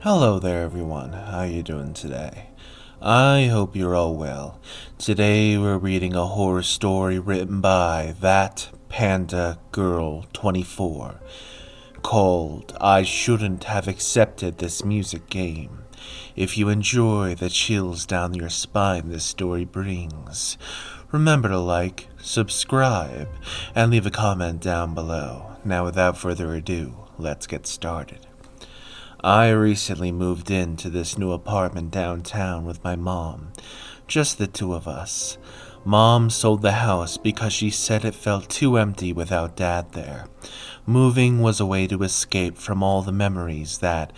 Hello there everyone, how you doing today? I hope you're all well. Today we're reading a horror story written by That Panda Girl 24 called I Shouldn't Have Accepted This Music Game. If you enjoy the chills down your spine this story brings, remember to like, subscribe, and leave a comment down below. Now without further ado, let's get started. I recently moved into this new apartment downtown with my mom, just the two of us. Mom sold the house because she said it felt too empty without Dad there. Moving was a way to escape from all the memories that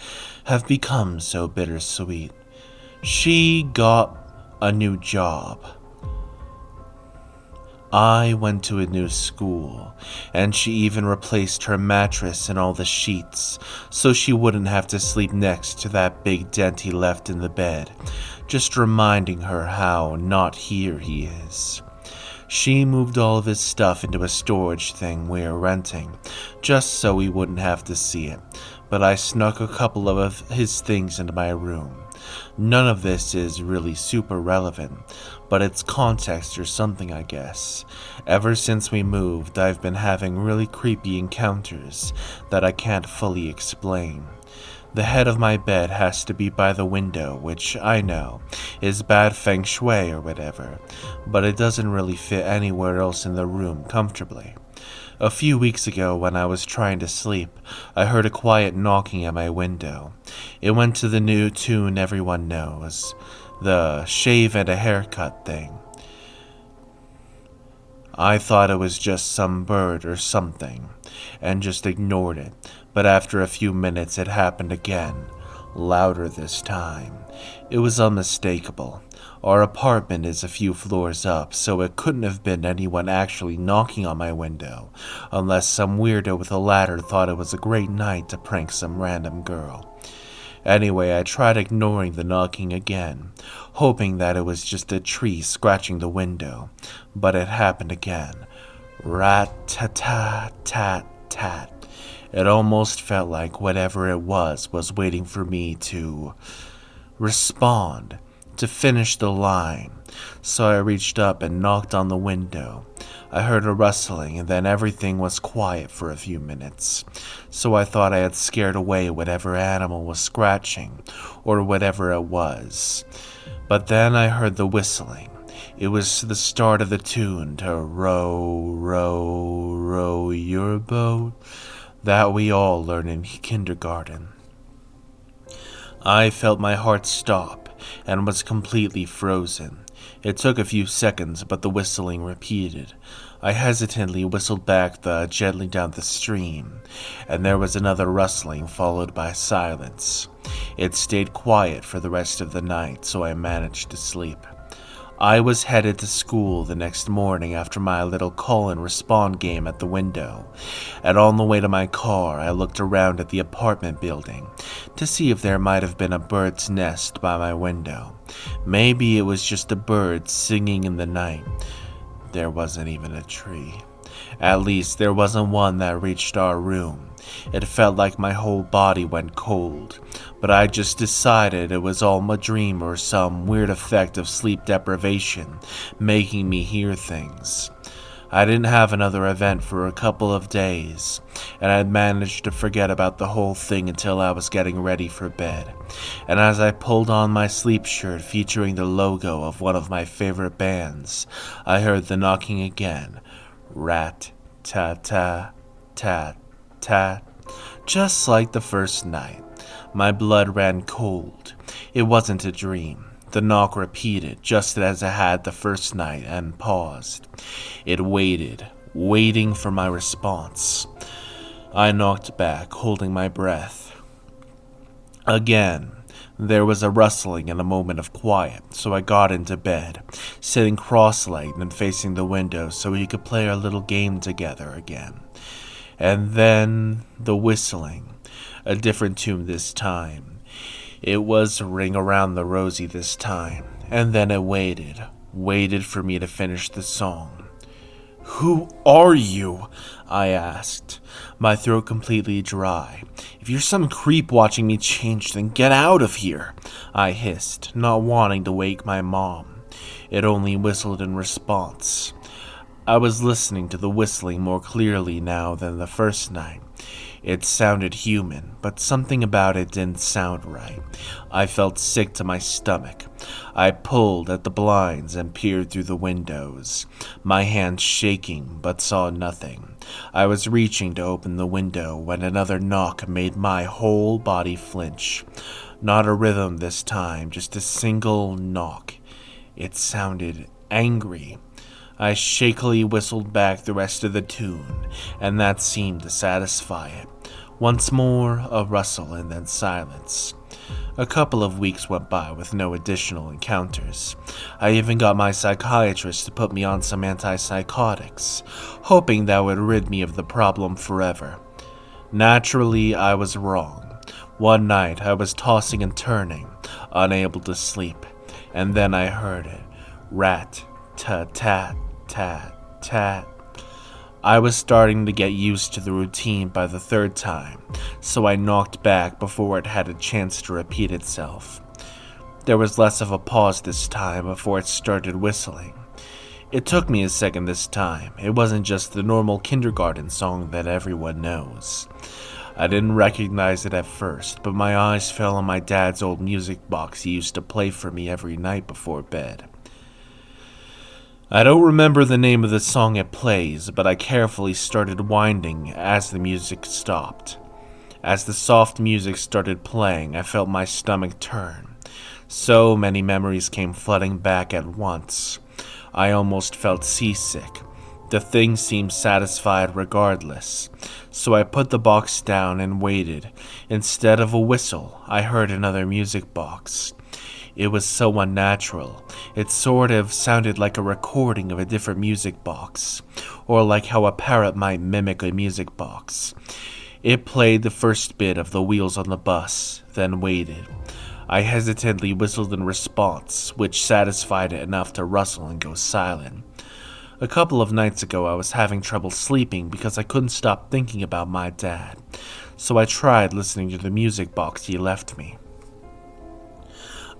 have become so bittersweet. She got a new job. I went to a new school, and she even replaced her mattress and all the sheets so she wouldn't have to sleep next to that big dent he left in the bed, just reminding her how not here he is. She moved all of his stuff into a storage thing we were renting, just so we wouldn't have to see it, but I snuck a couple of his things into my room. None of this is really super relevant, but it's context or something, I guess. Ever since we moved, I've been having really creepy encounters that I can't fully explain. The head of my bed has to be by the window, which I know is bad feng shui or whatever, but it doesn't really fit anywhere else in the room comfortably. A few weeks ago, when I was trying to sleep, I heard a quiet knocking at my window. It went to the new tune everyone knows, the shave and a haircut thing. I thought it was just some bird or something, and just ignored it, but after a few minutes it happened again, louder this time. It was unmistakable. Our apartment is a few floors up, so it couldn't have been anyone actually knocking on my window, unless some weirdo with a ladder thought it was a great night to prank some random girl. Anyway, I tried ignoring the knocking again, hoping that it was just a tree scratching the window, but it happened again. Rat-ta-ta-tat-tat. It almost felt like whatever it was waiting for me to respond, to finish the line. So I reached up and knocked on the window. I heard a rustling, and then everything was quiet for a few minutes. So I thought I had scared away whatever animal was scratching, or whatever it was. But then I heard the whistling. It was the start of the tune to Row, Row, Row Your Boat that we all learn in kindergarten. I felt my heart stop and was completely frozen. It took a few seconds, but the whistling repeated. I hesitantly whistled back gently down the stream, and there was another rustling followed by silence. It stayed quiet for the rest of the night, so I managed to sleep. I was headed to school the next morning after my little call and respond game at the window, and on the way to my car I looked around at the apartment building to see if there might have been a bird's nest by my window. Maybe it was just a bird singing in the night. There wasn't even a tree. At least there wasn't one that reached our room. It felt like my whole body went cold, but I just decided it was all a dream or some weird effect of sleep deprivation making me hear things. I didn't have another event for a couple of days, and I'd managed to forget about the whole thing until I was getting ready for bed. And as I pulled on my sleep shirt featuring the logo of one of my favorite bands, I heard the knocking again. Rat-ta-ta-tat-tat. Just like the first night. My blood ran cold. It wasn't a dream. The knock repeated, just as it had the first night, and paused. It waited, waiting for my response. I knocked back, holding my breath. Again, there was a rustling and a moment of quiet, so I got into bed, sitting cross-legged and facing the window so we could play our little game together again. And then the whistling, a different tune this time. It was Ring Around the Rosie this time, and then it waited for me to finish the song. "Who are you?" I asked, my throat completely dry. "If you're some creep watching me change, then get out of here," I hissed, not wanting to wake my mom. It only whistled in response. I was listening to the whistling more clearly now than the first night. It sounded human, but something about it didn't sound right. I felt sick to my stomach. I pulled at the blinds and peered through the windows, my hands shaking, but saw nothing. I was reaching to open the window when another knock made my whole body flinch. Not a rhythm this time, just a single knock. It sounded angry. I shakily whistled back the rest of the tune, and that seemed to satisfy it. Once more, a rustle and then silence. A couple of weeks went by with no additional encounters. I even got my psychiatrist to put me on some antipsychotics, hoping that would rid me of the problem forever. Naturally, I was wrong. One night, I was tossing and turning, unable to sleep, and then I heard it. Rat-ta-tat. Tat, tat. I was starting to get used to the routine by the third time, so I knocked back before it had a chance to repeat itself. There was less of a pause this time before it started whistling. It took me a second this time. It wasn't just the normal kindergarten song that everyone knows. I didn't recognize it at first, but my eyes fell on my dad's old music box he used to play for me every night before bed. I don't remember the name of the song it plays, but I carefully started winding as the music stopped. As the soft music started playing, I felt my stomach turn. So many memories came flooding back at once. I almost felt seasick. The thing seemed satisfied regardless, so I put the box down and waited. Instead of a whistle, I heard another music box. It was so unnatural. It sort of sounded like a recording of a different music box, or like how a parrot might mimic a music box. It played the first bit of The Wheels on the Bus, then waited. I hesitantly whistled in response, which satisfied it enough to rustle and go silent. A couple of nights ago, I was having trouble sleeping because I couldn't stop thinking about my dad, so I tried listening to the music box he left me.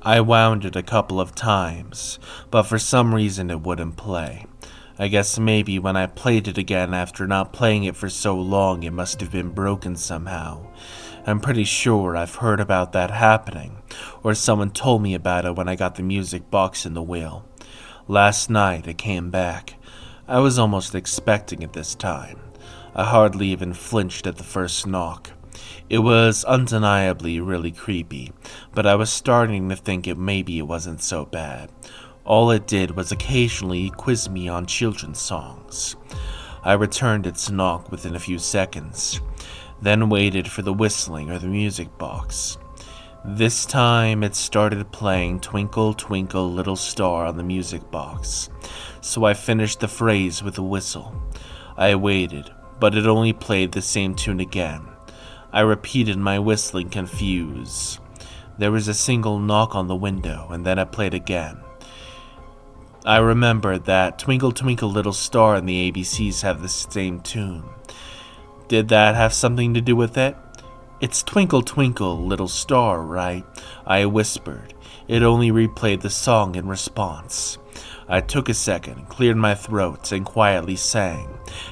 I wound it a couple of times, but for some reason it wouldn't play. I guess maybe when I played it again after not playing it for so long, it must have been broken somehow. I'm pretty sure I've heard about that happening, or someone told me about it when I got the music box in the wheel. Last night it came back. I was almost expecting it this time. I hardly even flinched at the first knock. It was undeniably really creepy, but I was starting to think maybe it wasn't so bad. All it did was occasionally quiz me on children's songs. I returned its knock within a few seconds, then waited for the whistling or the music box. This time it started playing Twinkle Twinkle Little Star on the music box, so I finished the phrase with a whistle. I waited, but it only played the same tune again. I repeated my whistling, confused. There was a single knock on the window, and then it played again. I remembered that Twinkle Twinkle Little Star and the ABCs have the same tune. Did that have something to do with it? "It's Twinkle Twinkle Little Star, right?" I whispered. It only replayed the song in response. I took a second, cleared my throat, and quietly sang,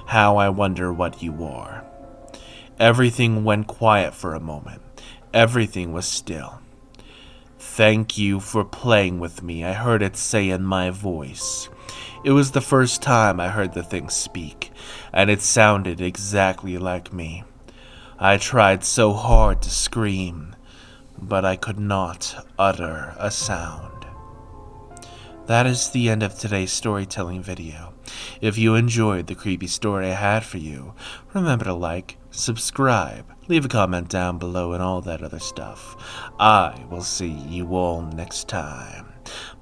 "How I Wonder What You Are." Everything went quiet for a moment. Everything was still. "Thank you for playing with me," I heard it say in my voice. It was the first time I heard the thing speak, and it sounded exactly like me. I tried so hard to scream, but I could not utter a sound. That is the end of today's storytelling video. If you enjoyed the creepy story I had for you, remember to like, subscribe, leave a comment down below, and all that other stuff. I will see you all next time.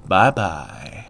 Bye bye.